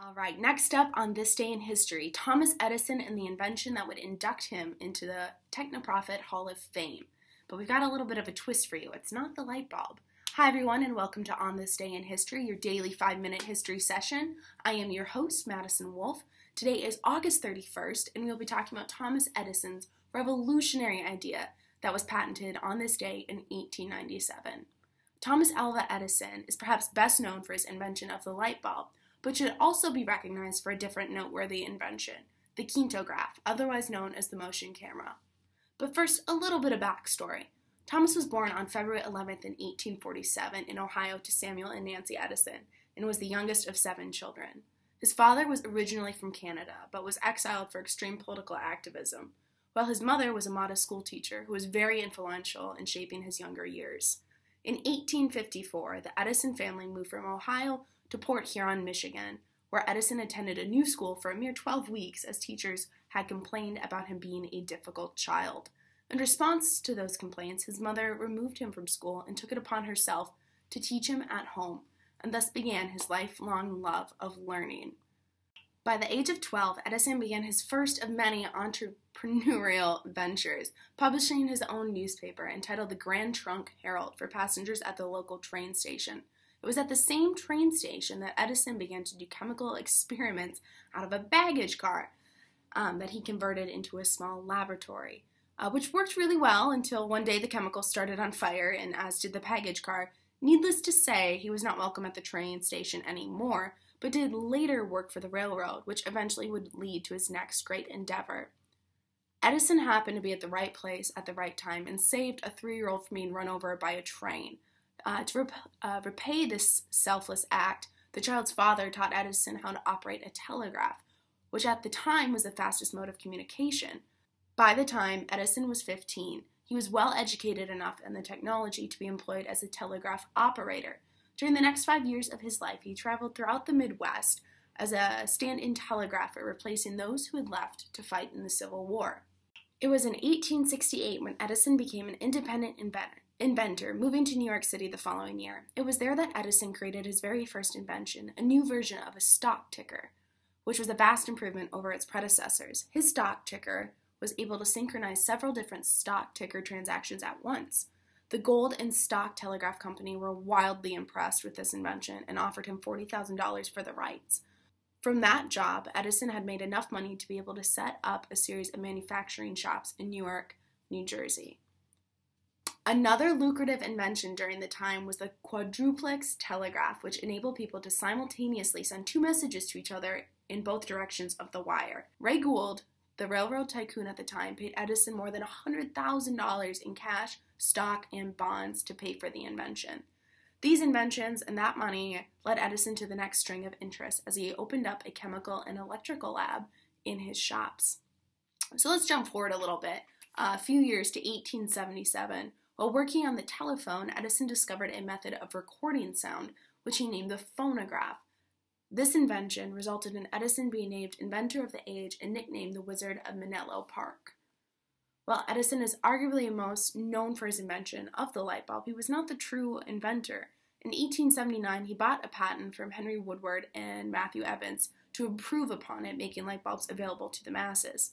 All right, next up on this day in history, Thomas Edison and the invention that would induct him into the Technoprofit Hall of Fame. But we've got a little bit of a twist for you. It's not the light bulb. Hi everyone, and welcome to On This Day in History, your daily 5-minute history session. I am your host, Madison Wolf. Today is August 31st, and we'll be talking about Thomas Edison's revolutionary idea that was patented on this day in 1897. Thomas Alva Edison is perhaps best known for his invention of the light bulb, but should also be recognized for a different noteworthy invention, the Kinetograph, otherwise known as the motion camera. But first, a little bit of backstory. Thomas was born on February 11th in 1847 in Ohio to Samuel and Nancy Edison, and was the youngest of 7 children. His father was originally from Canada, but was exiled for extreme political activism, while his mother was a modest schoolteacher who was very influential in shaping his younger years. In 1854, the Edison family moved from Ohio to Port Huron, Michigan, where Edison attended a new school for a mere 12 weeks as teachers had complained about him being a difficult child. In response to those complaints, his mother removed him from school and took it upon herself to teach him at home, and thus began his lifelong love of learning. By the age of 12, Edison began his first of many entrepreneurial ventures, publishing his own newspaper entitled the Grand Trunk Herald for passengers at the local train station. It was at the same train station that Edison began to do chemical experiments out of a baggage car that he converted into a small laboratory, which worked really well until one day the chemicals started on fire, and as did the baggage car. Needless to say, he was not welcome at the train station anymore, but did later work for the railroad, which eventually would lead to his next great endeavor. Edison happened to be at the right place at the right time and saved a 3-year-old from being run over by a train. To repay this selfless act, the child's father taught Edison how to operate a telegraph, which at the time was the fastest mode of communication. By the time Edison was 15, he was well educated enough in the technology to be employed as a telegraph operator. During the next 5 years of his life, he traveled throughout the Midwest as a stand-in telegrapher, replacing those who had left to fight in the Civil War. It was in 1868 when Edison became an independent inventor, moving to New York City the following year. It was there that Edison created his very first invention, a new version of a stock ticker, which was a vast improvement over its predecessors. His stock ticker was able to synchronize several different stock ticker transactions at once. The Gold and Stock Telegraph Company were wildly impressed with this invention and offered him $40,000 for the rights. From that job, Edison had made enough money to be able to set up a series of manufacturing shops in Newark, New Jersey. Another lucrative invention during the time was the quadruplex telegraph, which enabled people to simultaneously send 2 messages to each other in both directions of the wire. Ray Gould, the railroad tycoon at the time, paid Edison more than $100,000 in cash, stock, and bonds to pay for the invention. These inventions and that money led Edison to the next string of interest as he opened up a chemical and electrical lab in his shops. So let's jump forward a little bit, a few years to 1877. While working on the telephone, Edison discovered a method of recording sound, which he named the phonograph. This invention resulted in Edison being named Inventor of the Age and nicknamed the Wizard of Menlo Park. While Edison is arguably most known for his invention of the light bulb, he was not the true inventor. In 1879, he bought a patent from Henry Woodward and Matthew Evans to improve upon it, making light bulbs available to the masses.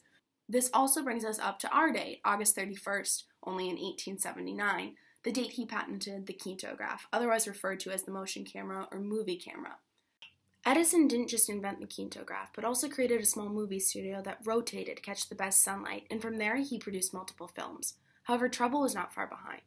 This also brings us up to our date, August 31st, only in 1879, the date he patented the Kinetograph, otherwise referred to as the motion camera or movie camera. Edison didn't just invent the Kinetograph, but also created a small movie studio that rotated to catch the best sunlight, and from there he produced multiple films. However, trouble was not far behind.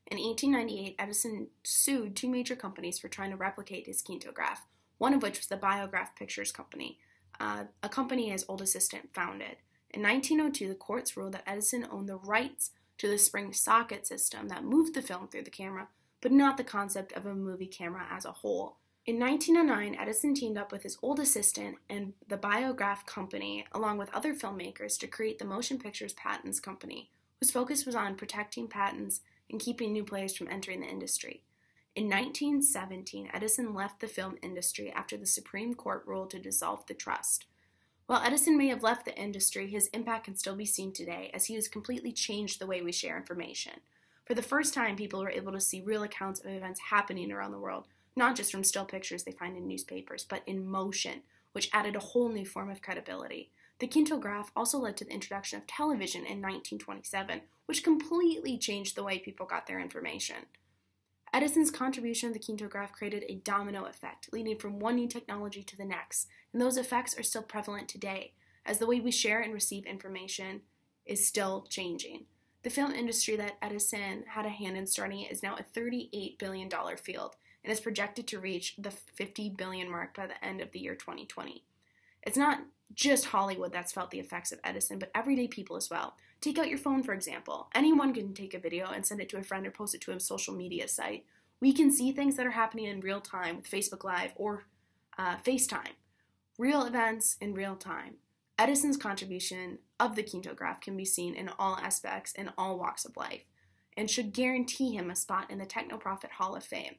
In 1898, Edison sued 2 major companies for trying to replicate his Kinetograph, one of which was the Biograph Pictures Company, a company his old assistant founded. In 1902, the courts ruled that Edison owned the rights to the spring socket system that moved the film through the camera, but not the concept of a movie camera as a whole. In 1909, Edison teamed up with his old assistant and the Biograph Company, along with other filmmakers, to create the Motion Pictures Patents Company, whose focus was on protecting patents and keeping new players from entering the industry. In 1917, Edison left the film industry after the Supreme Court ruled to dissolve the trust. While Edison may have left the industry, his impact can still be seen today, as he has completely changed the way we share information. For the first time, people were able to see real accounts of events happening around the world, not just from still pictures they find in newspapers, but in motion, which added a whole new form of credibility. The Kinetograph also led to the introduction of television in 1927, which completely changed the way people got their information. Edison's contribution to the Kinetograph created a domino effect, leading from one new technology to the next, and those effects are still prevalent today, as the way we share and receive information is still changing. The film industry that Edison had a hand in starting is now a $38 billion field and is projected to reach the $50 billion mark by the end of the year 2020. It's not just Hollywood that's felt the effects of Edison, but everyday people as well. Take out your phone, for example. Anyone can take a video and send it to a friend or post it to a social media site. We can see things that are happening in real time with Facebook Live or FaceTime. Real events in real time. Edison's contribution of the Kinetograph can be seen in all aspects in all walks of life and should guarantee him a spot in the Technoprofit Hall of Fame.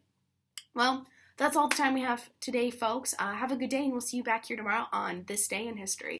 Well, that's all the time we have today, folks. Have a good day, and we'll see you back here tomorrow on This Day in History.